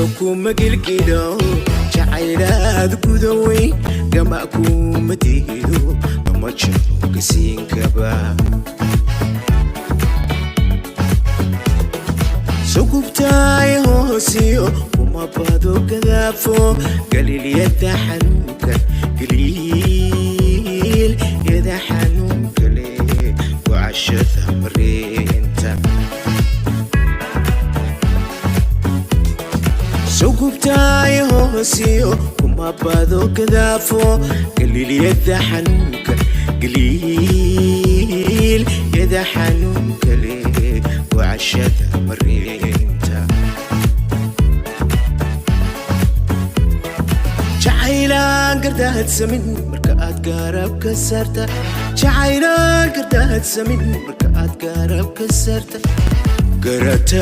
kuma gilgido jacaylaad gudowy gama kuma diido ama jooga siin kaba sugubtay hoosiyo kuma bado gadaafo galiliyada xanuunka galiil yada xanuunka le wacashada mareenta sugubtay hoosiyo kuma bado gadaafo galiliyada xanuunka galiil yada xanuunka le وعشادة مرينتا جعيلان قردات سمين مركات قارب كسرتا جعيلان قردات سمين مركات قارب كسرتا قرأت